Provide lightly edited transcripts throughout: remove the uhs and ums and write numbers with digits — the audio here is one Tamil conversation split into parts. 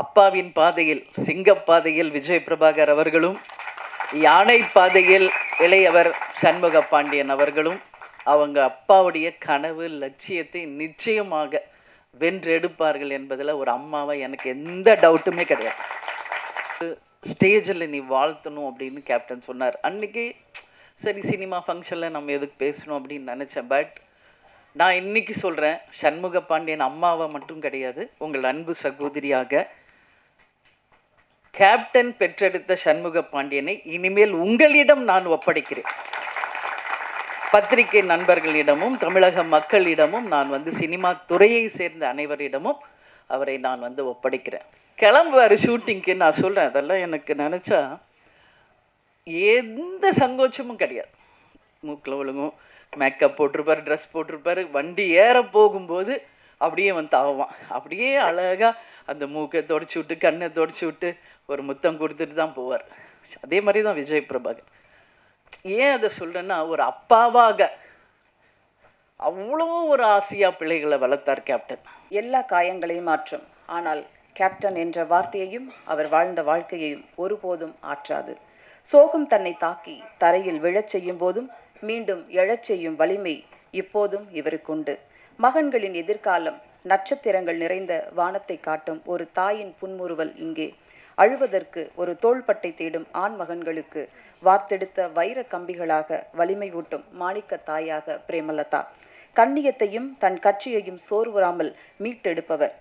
அப்பாவின் பாதையில் சிங்கப்பாதையில் விஜய் பிரபாகர் அவர்களும், யானை பாதையில் இளையவர் சண்முக பாண்டியன் அவர்களும் அவங்க அப்பாவுடைய கனவு லட்சியத்தை நிச்சயமாக வென்றெடுப்பார்கள் என்பதில் ஒரு அம்மாவை எனக்கு எந்த டவுட்டுமே கிடையாது. ஸ்டேஜில் நீ வாழ்த்தணும் அப்படின்னு கேப்டன் சொன்னார். அன்றைக்கி சரி சினிமா ஃபங்க்ஷனில் நம்ம எதுக்கு பேசணும் அப்படின்னு நினச்சேன். பட் நான் இன்னைக்கு சொல்கிறேன், சண்முக பாண்டியன் அம்மாவை மட்டும் கிடையாது, உங்கள் அன்பு சகோதரியாக கேப்டன் பெற்றெடுத்த சண்முக பாண்டியனை இனிமேல் உங்களிடம் நான் ஒப்படைக்கிறேன். பத்திரிகை நண்பர்களிடமும் தமிழக மக்களிடமும் நான் சினிமா துறையை சேர்ந்த அனைவரிடமும் அவரை நான் ஒப்படைக்கிறேன். கிளம்புவார் ஷூட்டிங்க்கு. நான் சொல்கிறேன், அதெல்லாம் எனக்கு நினச்சா எந்த சங்கோச்சமும் கிடையாது. மூக்கில் ஒழுங்கும், மேக்கப் போட்டிருப்பார், ட்ரெஸ் போட்டிருப்பார், வண்டி ஏற போகும்போது அப்படியே ஆவான். அப்படியே அழகாக அந்த மூக்கை தொடச்சி விட்டு கண்ணை தொடச்சி விட்டு ஒரு முத்தம் கொடுத்துட்டு தான் போவார். அதே மாதிரி தான் விஜய் பிரபாகர். ஏன் அதை சொல்கிறேன்னா, ஒரு அப்பாவாக அவ்வளோ ஒரு ஆசையாக பிள்ளைகளை வளர்த்தார் கேப்டன். எல்லா காயங்களையும் மாற்றும், ஆனால் கேப்டன் என்ற வார்த்தையையும் அவர் வாழ்ந்த வாழ்க்கையையும் ஒருபோதும் ஆற்றாது. சோகம் தன்னை தாக்கி தரையில் விழச் செய்யும் போதும் மீண்டும் எழச் செய்யும் வலிமை இப்போதும் இவருக்குண்டு. மகன்களின் எதிர்காலம் நட்சத்திரங்கள் நிறைந்த வானத்தை காட்டும் ஒரு தாயின் புன்முறுவல் இங்கே. அழுவதற்கு ஒரு தோள்பட்டை தேடும் ஆண் மகன்களுக்கு வார்த்தெடுத்த வைர கம்பிகளாக வலிமை ஊட்டும் மாணிக்க தாயாக பிரேமலதா. கண்ணியத்தையும் தன் கட்சியையும் சோர்வுறாமல் மீட்டெடுப்பவர்.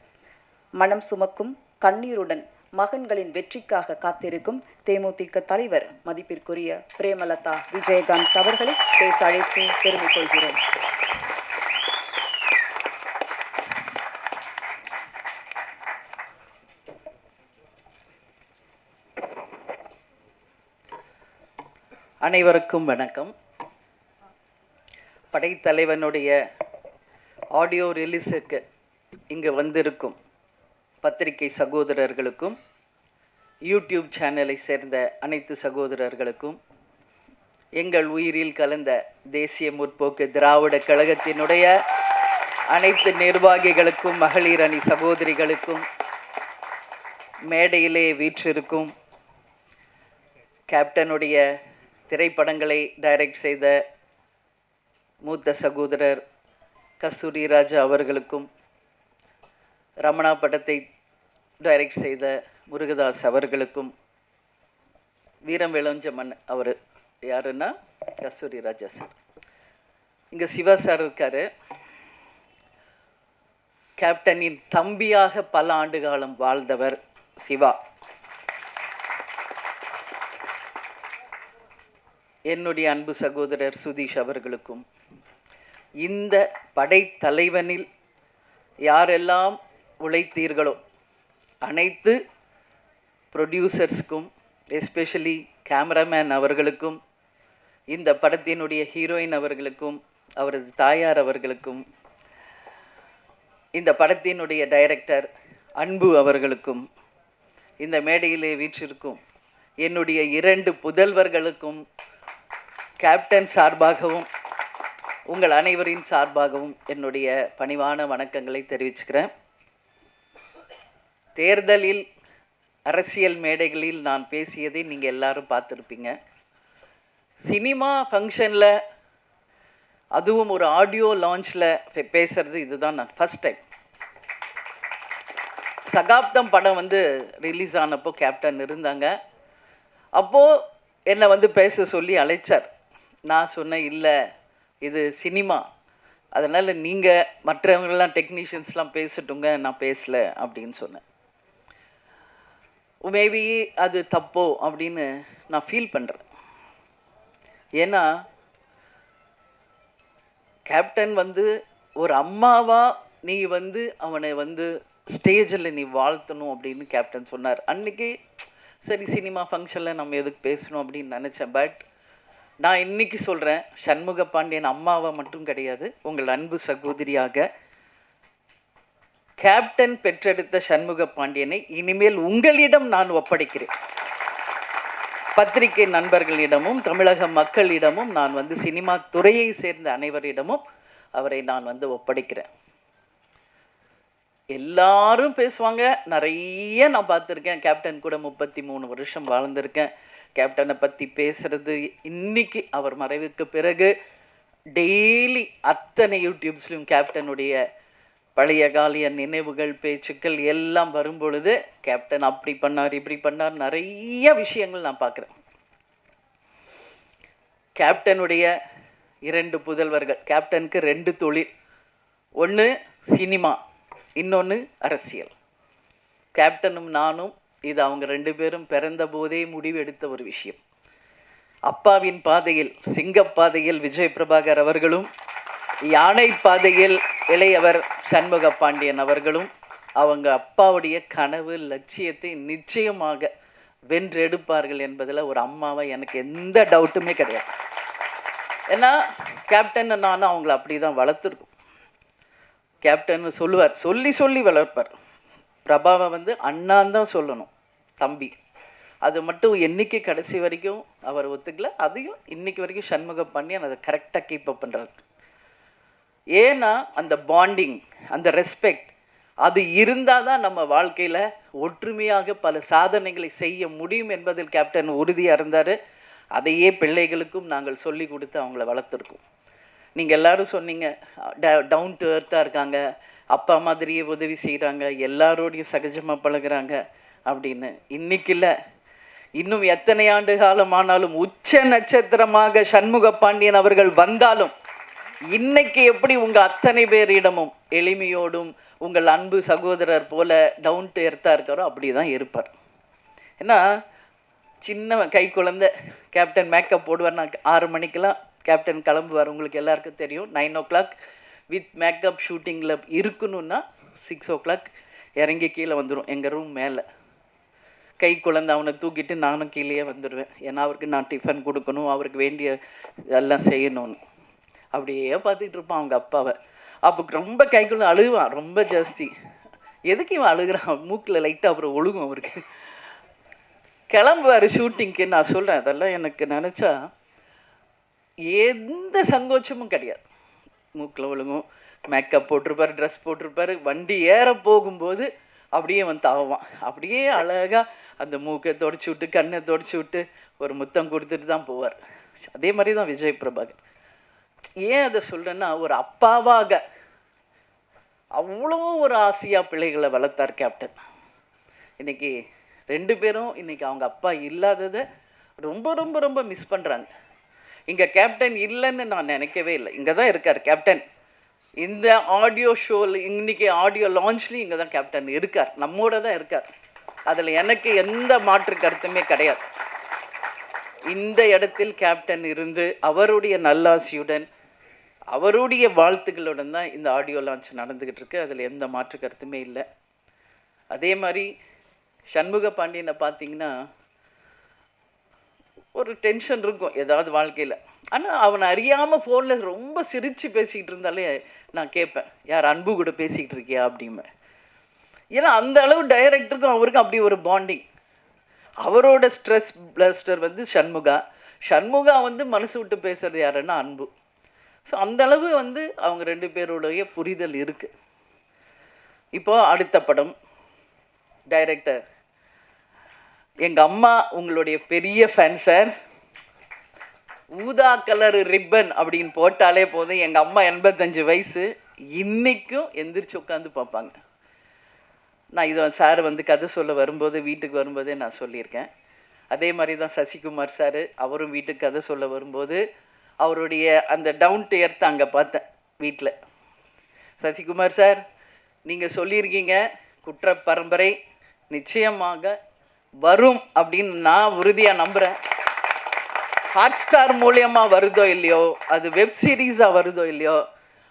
மனம் சுமக்கும் கண்ணீருடன் மகன்களின் வெற்றிக்காக காத்திருக்கும் தேமுதிக தலைவர் மதிப்பிற்குரிய பிரேமலதா விஜயகாந்த் அவர்களை பேச அழைத்து பெருமை கொள்கிறோம். அனைவருக்கும் வணக்கம். படைத்தலைவனுடைய ஆடியோ ரிலீஸுக்கு இங்கு வந்திருக்கும் பத்திரிகை சகோதரர்களுக்கும், யூடியூப் சேனலை சேர்ந்த அனைத்து சகோதரர்களுக்கும், எங்கள் உயிரில் கலந்த தேசிய முற்போக்கு திராவிட கழகத்தினுடைய அனைத்து நிர்வாகிகளுக்கும், மகளிர் அணி சகோதரிகளுக்கும், மேடையிலே வீற்றிருக்கும் கேப்டனுடைய திரைப்படங்களை டைரக்ட் செய்த மூத்த சகோதரர் கஸ்தூரி ராஜா அவர்களுக்கும், ரமணா படத்தை டைரக்ட் செய்த முருகதாஸ் அவர்களுக்கும், வீரம் விளஞ்சமன் அவர் யாருன்னா கஸ்தூரி ராஜா சார், இங்கே சிவா சார் இருக்கார். கேப்டனின் தம்பியாக பல ஆண்டு காலம் வாழ்ந்தவர் சிவா. என்னுடைய அன்பு சகோதரர் சுதீஷ் அவர்களுக்கும், இந்த படைத்தலைவனில் யாரெல்லாம் உழைத்தீர்களோ அனைத்து ப்ரொடியூசர்ஸ்க்கும், எஸ்பெஷலி கேமராமேன் அவர்களுக்கும், இந்த படத்தினுடைய ஹீரோயின் அவர்களுக்கும், அவரது தாயார் அவர்களுக்கும், இந்த படத்தினுடைய டைரக்டர் அன்பு அவர்களுக்கும், இந்த மேடையிலே வீற்றிருக்கும் என்னுடைய 2 புதல்வர்களுக்கும் கேப்டன் சார்பாகவும் உங்கள் அனைவரின் சார்பாகவும் என்னுடைய பணிவான வணக்கங்களை தெரிவிச்சுக்கிறேன். தேர்தலில் அரசியல் மேடைகளில் நான் பேசியதை நீங்கள் எல்லாரும் பார்த்துருப்பீங்க. சினிமா ஃபங்க்ஷனில், அதுவும் ஒரு ஆடியோ லான்ச்சில் பேசுகிறது இதுதான் நான் ஃபஸ்ட் டைம். சகாப்தம் படம் ரிலீஸ் ஆனப்போ கேப்டன் இருந்தாங்க. அப்போது என்னை பேச சொல்லி அழைச்சார். நான் சொன்னேன், இல்லை இது சினிமா, அதனால் நீங்கள் மற்றவங்களாம் டெக்னீஷியன்ஸ்லாம் பேசட்டுங்க, நான் பேசலை அப்படின்னு சொன்னேன். மேபி அது தப்போ அப்படின்னு நான் ஃபீல் பண்ணுறேன். ஏன்னா கேப்டன் ஒரு அம்மாவா நீ அவனை ஸ்டேஜில் நீ வாழ்த்தணும் அப்படின்னு கேப்டன் சொன்னார். அன்றைக்கி சரி சினிமா ஃபங்க்ஷனில் நம்ம எதுக்கு பேசணும் அப்படின்னு நினச்சேன். பட் நான் இன்னைக்கு சொல்கிறேன், சண்முக பாண்டியன் அம்மாவை மட்டும் கிடையாது, உங்கள் அன்பு சகோதரியாக கேப்டன் பெற்றெடுத்த சண்முக பாண்டியனை இனிமேல் உங்களிடம் நான் ஒப்படைக்கிறேன். பத்திரிகை நண்பர்களிடமும் தமிழக மக்களிடமும் நான் சினிமா துறையை சேர்ந்த அனைவரிடமும் அவரை நான் ஒப்படைக்கிறேன். எல்லாரும் பேசுவாங்க, நிறைய நான் பார்த்துருக்கேன். கேப்டன் கூட 33 வருஷம் வாழ்ந்திருக்கேன். கேப்டனை பற்றி பேசுறது இன்னைக்கு அவர் மறைவுக்கு பிறகு டெய்லி அத்தனை யூடியூப்ஸ்லையும் கேப்டனுடைய பழைய காலிய நினைவுகள், பேச்சுக்கள் எல்லாம் வரும்பொழுது கேப்டன் அப்படி பண்ணார், இப்படி பண்ணார், நிறைய விஷயங்கள் நான் பார்க்குறேன். கேப்டனுடைய 2 புதல்வர்கள். கேப்டனுக்கு 2 தொழில். ஒன்று சினிமா, இன்னொன்று அரசியல். கேப்டனும் நானும் இது அவங்க 2 பேரும் பிறந்த போதே முடிவெடுத்த ஒரு விஷயம். அப்பாவின் பாதையில், சிங்கப்பாதையில் விஜய் பிரபாகர் அவர்களும், யானை பாதையில் இளையவர் சண்முக பாண்டியன் அவர்களும் அவங்க அப்பாவுடைய கனவு லட்சியத்தை நிச்சயமாக வென்றெடுப்பார்கள் என்பதில் ஒரு அம்மாவை எனக்கு எந்த டவுட்டுமே கிடையாது. ஏன்னா கேப்டன் நானும் அவங்கள அப்படி தான் வளர்த்துருக்கோம். கேப்டன் சொல்லுவார், சொல்லி சொல்லி வளர்ப்பார். பிரபாவை அண்ணான் தான் சொல்லணும், தம்பி. அது மட்டும் என்னைக்கு கடைசி வரைக்கும் அவர் ஒத்துக்கல. அதையும் இன்னைக்கு வரைக்கும் சண்முக பாண்டியன் அதை கரெக்டாக கீப் அப் பண்ணுறாரு. ஏன்னா அந்த பாண்டிங், அந்த ரெஸ்பெக்ட், அது இருந்தால் தான் நம்ம வாழ்க்கையில் ஒற்றுமையாக பல சாதனைகளை செய்ய முடியும் என்பதில் கேப்டன் உறுதியாக இருந்தார். அதையே பிள்ளைகளுக்கும் நாங்கள் சொல்லி கொடுத்து அவங்கள வளர்த்துருக்கோம். நீங்கள் எல்லோரும் சொன்னீங்க, டவுன் டு எர்த்தாக இருக்காங்க, அப்பா மாதிரியே உதவி செய்கிறாங்க, எல்லாரோடையும் சகஜமாக பழகுறாங்க அப்படின்னு. இன்னைக்கு இல்லை, இன்னும் எத்தனை ஆண்டு காலம் ஆனாலும் உச்ச நட்சத்திரமாக சண்முக பாண்டியன் அவர்கள் வந்தாலும் இன்னைக்கு எப்படி உங்கள் அத்தனை பேரிடமும் எளிமையோடும் உங்கள் அன்பு சகோதரர் போல டவுன் டு எர்த்தாக இருக்காரோ அப்படி தான் இருப்பார். ஏன்னா சின்ன கை குழந்தை கேப்டன் மேக்கப் போடுவார். நான் 6 மணிக்கெல்லாம் கேப்டன் கிளம்புவார். உங்களுக்கு எல்லாருக்கும் தெரியும். 9 o'clock வித் மேக்கப் ஷூட்டிங்கில் இருக்கணும்னா 6 o'clock இறங்கி கீழே வந்துடும் எங்கள் ரூம் மேலே. கை குழந்தை அவனை தூக்கிட்டு நானும் கீழே வந்துடுவேன். ஏன்னா அவருக்கு நான் டிஃபன் கொடுக்கணும், அவருக்கு வேண்டிய இதெல்லாம் செய்யணும்னு. அப்படியே பார்த்துக்கிட்டு இருப்பான் அவங்க அப்பாவை. அப்போ ரொம்ப கைக்குள்ள அழுகுவான், ரொம்ப ஜாஸ்தி. எதுக்கு இவன் அழுகிறான்? மூக்கில் லைட்டாக அப்புறம் ஒழுகும் அவருக்கு. கிளம்புவார் ஷூட்டிங்க்கு. நான் சொல்கிறேன், அதெல்லாம் எனக்கு நினச்சா எந்த சங்கோச்சமும் கிடையாது. மூக்கில் ஒழுங்கும், மேக்கப் போட்டிருப்பார், ட்ரெஸ் போட்டிருப்பார். வண்டி ஏற போகும்போது அப்படியே தாவான். அப்படியே அழகாக அந்த மூக்கை தொடச்சி விட்டு, கண்ணை தொடச்சி விட்டு ஒரு முத்தம் கொடுத்துட்டு தான் போவார். அதே மாதிரி தான் விஜய் பிரபாகர். ஏன் அதை சொல்கிறேன்னா, ஒரு அப்பாவாக அவ்வளோ ஒரு ஆசையாக பிள்ளைகளை வளர்த்தார் கேப்டன். இன்றைக்கி 2 பேரும் இன்றைக்கி அவங்க அப்பா இல்லாததை ரொம்ப ரொம்ப ரொம்ப மிஸ் பண்ணுறாங்க. இங்கே கேப்டன் இல்லைன்னு நான் நினைக்கவே இல்லை. இங்கே தான் இருக்கார் கேப்டன். இந்த ஆடியோ ஷோவில், இன்றைக்கி ஆடியோ லான்ச்லேயும் இங்கே தான் கேப்டன் இருக்கார், நம்மோட தான் இருக்கார். அதில் எனக்கு எந்த மாற்று கருத்துமே கிடையாது. இந்த இடத்தில் கேப்டன் இருந்து அவருடைய நல்லாசியுடன், அவருடைய வாழ்த்துக்களுடன் தான் இந்த ஆடியோ லான்ச் நடந்துக்கிட்டு இருக்கு. அதில் எந்த மாற்று கருத்துமே இல்லை. அதே மாதிரி சண்முக பாண்டியனை பார்த்தீங்கன்னா ஒரு டென்ஷன் இருக்கும் ஏதாவது வாழ்க்கையில். ஆனால் அவனை அறியாமல் ஃபோனில் ரொம்ப சிரித்து பேசிக்கிட்டு இருந்தாலே நான் கேட்பேன், யார் அன்பு கூட பேசிக்கிட்டு இருக்கியா அப்படிமே. ஏன்னா அந்த அளவு டைரக்டருக்கும் அவருக்கும் அப்படி ஒரு பாண்டிங். அவரோட ஸ்ட்ரெஸ் பிளஸ்டர் சண்முகா. சண்முகா மனசு விட்டு பேசுறது யாருன்னா அன்பு. ஸோ அந்தளவு அவங்க 2 பேருடைய புரிதல் இருக்குது. இப்போது அடுத்த படம் டைரக்டர், எங்கள் அம்மா உங்களுடைய பெரிய ஃபேன் சார். ஊதா கலர் ரிப்பன் அப்படின்னு போட்டாலே போதும். எங்கள் அம்மா 85 வயசு, இன்றைக்கும் எந்திரிச்சு உட்காந்து பார்ப்பாங்க. நான் இதை சார் கதை சொல்ல வரும்போது, வீட்டுக்கு வரும்போதே நான் சொல்லியிருக்கேன். அதே மாதிரி தான் சசிகுமார் சார், அவரும் வீட்டுக்கு கதை சொல்ல வரும்போது அவருடைய அந்த டவுன் டு எர்த் அங்கே பார்த்தேன் வீட்டில். சசிகுமார் சார், நீங்கள் சொல்லியிருக்கீங்க குற்ற பரம்பரை நிச்சயமாக வரும் அப்படின்னு நான் உறுதியாக நம்புகிறேன். ஹாட் ஸ்டார் மூலியமாக வருதோ இல்லையோ, அது வெப் சீரிஸாக வருதோ இல்லையோ,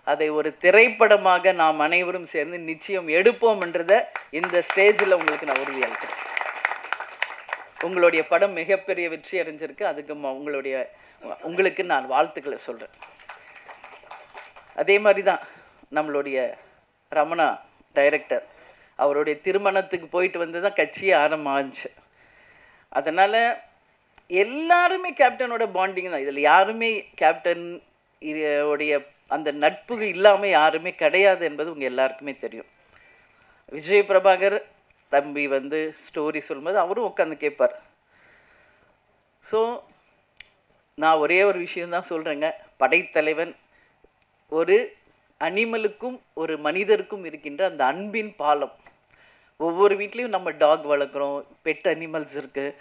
அதை ஒரு திரைப்படமாக நாம் அனைவரும் சேர்ந்து நிச்சயம் எடுப்போம்ன்றதை இந்த ஸ்டேஜில் உங்களுக்கு நான் உறுதி அளிக்கிறேன். உங்களுடைய படம் மிகப்பெரிய வெற்றி அடைஞ்சிருக்கு. அதுக்கு உங்களுக்கு நான் வாழ்த்துக்களை சொல்கிறேன். அதே மாதிரி தான் நம்மளுடைய ரமணா டைரக்டர், அவருடைய திருமணத்துக்கு போயிட்டு தான் கட்சியே ஆரம்பிச்சு. அதனால் எல்லாருமே கேப்டனோட பாண்டிங் தான். இதில் யாருமே கேப்டன் உடைய அந்த நட்பு இல்லாமல் யாருமே கிடையாது என்பது உங்கள் எல்லாருக்குமே தெரியும். விஜய் பிரபாகர் தம்பி வந்து ஸ்டோரி சொல்லும்போது அவரும் உட்காந்து கேட்பார். ஸோ நான் ஒரே ஒரு விஷயந்தான் சொல்கிறேங்க, படைத்தலைவன் ஒரு அனிமலுக்கும் ஒரு மனிதருக்கும் இருக்கின்ற அந்த அன்பின் பாலம். ஒவ்வொரு வீட்லேயும் நம்ம டாக் வளர்க்குறோம், பெட் அனிமல்ஸ் இருக்குது.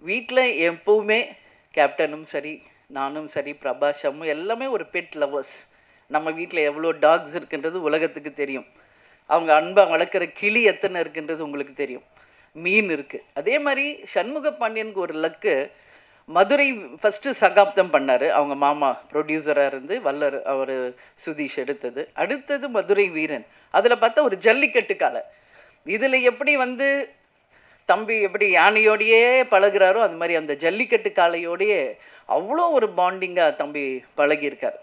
வீட்டில் எப்போவுமே கேப்டனும் சரி, நானும் சரி, பிரபாஷ் அம்மு எல்லாமே ஒரு பெட் லவர்ஸ். நம்ம வீட்டில் எவ்வளோ டாக்ஸ் இருக்குன்றது உலகத்துக்கு தெரியும். அவங்க அன்பாக வளர்க்குற கிளி எத்தனை இருக்குன்றது உங்களுக்கு தெரியும். மீன் இருக்குது. அதே மாதிரி சண்முக பாண்டியனுக்கு ஒரு லக்கு, மதுரை ஃபஸ்ட்டு சகாப்தம் பண்ணார். அவங்க மாமா ப்ரொடியூசராக இருந்து வல்லர் அவர் சுதீஷ் எடுத்தது. அடுத்தது மதுரை வீரன். அதில் பார்த்தா ஒரு ஜல்லிக்கட்டு காலை. இதில் எப்படி வந்து தம்பி எப்படி யானையோடையே பழகுறாரோ அது மாதிரி அந்த ஜல்லிக்கட்டு காளையோடையே அவ்வளோ ஒரு பாண்டிங்காக தம்பி பழகியிருக்கார்.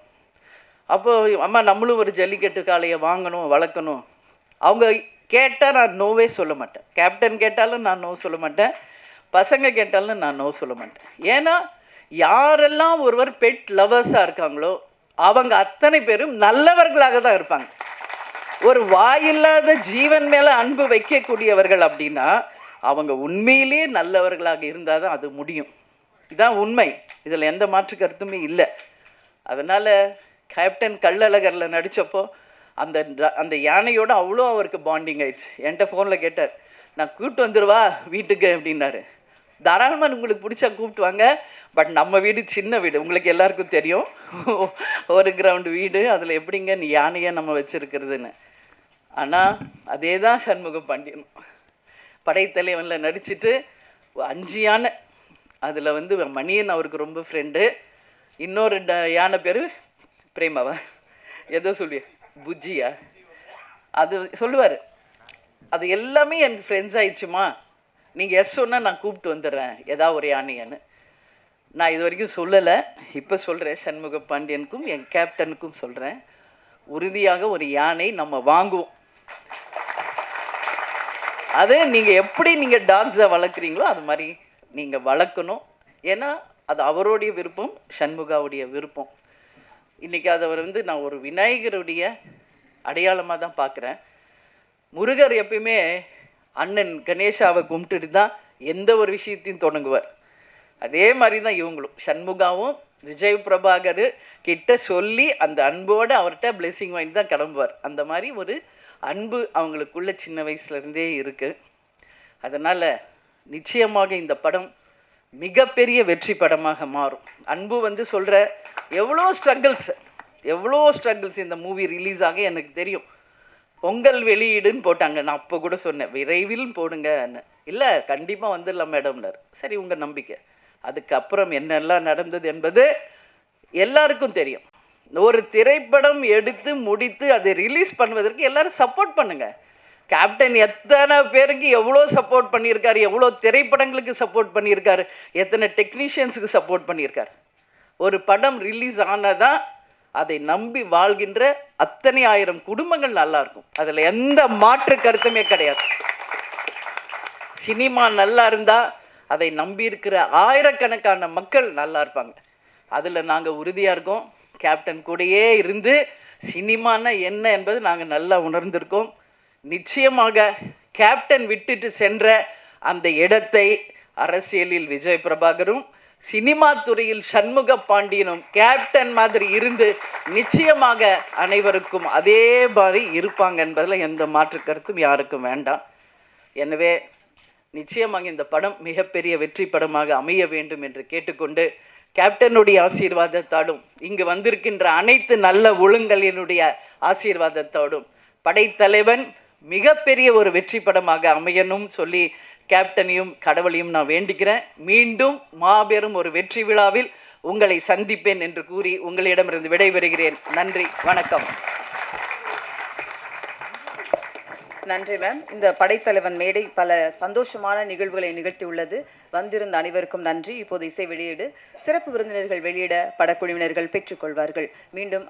அப்போது அம்மா நம்மளும் ஒரு ஜல்லிக்கட்டு காளையை வாங்கணும், வளர்க்கணும். அவங்க கேட்டால் நான் நோவே சொல்ல மாட்டேன். கேப்டன் கேட்டாலும் நான் நோ சொல்ல மாட்டேன், பசங்க கேட்டாலும் நான் நோ சொல்ல மாட்டேன். ஏன்னா யாரெல்லாம் ஒருவர் பெட் லவர்ஸாக இருக்காங்களோ அவங்க அத்தனை பேரும் நல்லவர்களாக தான் இருப்பாங்க. ஒரு வாயில்லாத ஜீவன் மேலே அன்பு வைக்கக்கூடியவர்கள் அப்படின்னா அவங்க உண்மையிலேயே நல்லவர்களாக இருந்தால் தான் அது முடியும். இதுதான் உண்மை, இதில் எந்த மாற்று கருத்துமே இல்லை. அதனால் கேப்டன் கள்ளழகரில் நடித்தப்போ அந்த அந்த யானையோடு அவ்வளோ அவருக்கு பாண்டிங் ஆயிடுச்சு. என்கிட்ட ஃபோனில் கேட்டார், நான் கூப்பிட்டு வந்துடுவா வீட்டுக்கு அப்படின்னாரு. தாராளமாக உங்களுக்கு பிடிச்சா கூப்பிட்டு வாங்க, பட் நம்ம வீடு சின்ன வீடு, உங்களுக்கு எல்லாருக்கும் தெரியும், ஒரு கிரவுண்டு வீடு, அதில் எப்படிங்க நீ யானையை நம்ம வச்சுருக்கிறதுன்னு. ஆனால் அதே தான் சண்முக பாண்டியன் படைத்தலைவனில் நடிச்சுட்டு 5 யானை, அதில் வந்து மணியன் அவருக்கு ரொம்ப ஃப்ரெண்டு. இன்னொரு யானை பேர் பிரேமாவா ஏதோ சொல்லி புஜ்ஜியா அது சொல்லுவார். அது எல்லாமே எனக்கு ஃப்ரெண்ட்ஸ் ஆயிடுச்சுமா, நீங்கள் எஸ் சொன்னால் நான் கூப்பிட்டு வந்துடுறேன் ஏதாவது ஒரு யானையான்னு. நான் இது வரைக்கும் சொல்லலை, இப்போ சொல்கிறேன். சண்முக பாண்டியனுக்கும் என் கேப்டனுக்கும் சொல்கிறேன், உறுதியாக ஒரு யானை நம்ம வாங்குவோம். அது நீங்கள் எப்படி நீங்கள் டாக்ஸை வளர்க்குறீங்களோ அது மாதிரி நீங்கள் வளர்க்கணும். ஏன்னா அது அவருடைய விருப்பம், சண்முகாவுடைய விருப்பம். இன்றைக்கி அதை வந்து நான் ஒரு விநாயகருடைய அடையாளமாக தான் பார்க்குறேன். முருகர் எப்பயுமே அண்ணன் கணேஷாவை கும்பிட்டுட்டு தான் எந்த ஒரு விஷயத்தையும் தொடங்குவார். அதே மாதிரி தான் இவங்களும் சண்முகாவும் விஜய் பிரபாகர் கிட்ட சொல்லி அந்த அன்போடு அவர்கிட்ட பிளெஸிங் வாங்கி தான் கிளம்புவார். அந்த மாதிரி ஒரு அன்பு அவங்களுக்குள்ள சின்ன வயசுலேருந்தே இருக்குது. அதனால் நிச்சயமாக இந்த படம் மிகப்பெரிய வெற்றி படமாக மாறும். அன்பு வந்து சொல்கிற எவ்வளோ ஸ்ட்ரகிள்ஸ் இந்த மூவி ரிலீஸ் ஆக எனக்கு தெரியும். பொங்கல் வெளியீடுன்னு போட்டாங்க, நான் அப்போ கூட சொன்னேன் விரைவில் போடுங்கன்னு. இல்லை கண்டிப்பாக வந்துடலாம் மேடம்னார். சரி உங்கள் நம்பிக்கை. அதுக்கப்புறம் என்னெல்லாம் நடந்தது என்பது எல்லாருக்கும் தெரியும். ஒரு திரைப்படம் எடுத்து முடித்து அதை ரிலீஸ் பண்ணுவதற்கு எல்லாரும் சப்போர்ட் பண்ணுங்கள். கேப்டன் எத்தனை பேருக்கு எவ்வளோ சப்போர்ட் பண்ணியிருக்காரு, எவ்வளோ திரைப்படங்களுக்கு சப்போர்ட் பண்ணியிருக்காரு, எத்தனை டெக்னீஷியன்ஸுக்கு சப்போர்ட் பண்ணியிருக்காரு. ஒரு படம் ரிலீஸ் ஆனதான் அதை நம்பி வாழ்கின்ற அத்தனை ஆயிரம் குடும்பங்கள் நல்லா இருக்கும். அதில் எந்த மாற்று கருத்துமே கிடையாது. சினிமா நல்லா இருந்தால் அதை நம்பி இருக்கிற ஆயிரக்கணக்கான மக்கள் நல்லா இருப்பாங்க. அதில் நாங்கள் உறுதியாக இருக்கோம். கேப்டன் கூடயே இருந்து சினிமானா என்ன என்பது நாங்கள் நல்லா உணர்ந்திருக்கோம். நிச்சயமாக கேப்டன் விட்டுட்டு சென்ற அந்த இடத்தை அரசியலில் விஜய் பிரபாகரும் சினிமா துறையில் சண்முக பாண்டியனும் கேப்டன் மாதிரி இருந்து நிச்சயமாக அனைவருக்கும் அதே மாதிரி இருப்பாங்க என்பதில் எந்த மாற்று கருத்தும் யாருக்கும் வேண்டாம். எனவே நிச்சயமாக இந்த படம் மிகப்பெரிய வெற்றி படமாக அமைய வேண்டும் என்று கேட்டுக்கொண்டு, கேப்டனுடைய ஆசீர்வாதத்தாலும் இங்கு வந்திருக்கின்ற அனைத்து நல்ல ஒழுங்கலினுடைய ஆசீர்வாதத்தோடும் படைத்தலைவன் மிகப்பெரிய ஒரு வெற்றி படமாக அமையணும் சொல்லி கேப்டனையும் கடவுளையும் நான் வேண்டிக்கிறேன். மீண்டும் மாபெரும் ஒரு வெற்றி விழாவில் உங்களை சந்திப்பேன் என்று கூறி உங்களிடமிருந்து விடைபெறுகிறேன். நன்றி, வணக்கம். நன்றி மேம். இந்த படைத்தலைவன் மேடை பல சந்தோஷமான நிகழ்வுகளை நிகழ்த்தியுள்ளது. வந்திருந்த அனைவருக்கும் நன்றி. இப்போது இசை வெளியீடு, சிறப்பு விருந்தினர்கள் வெளியிட படக்குழுவினர்கள் பெற்றுக்கொள்வார்கள். மீண்டும்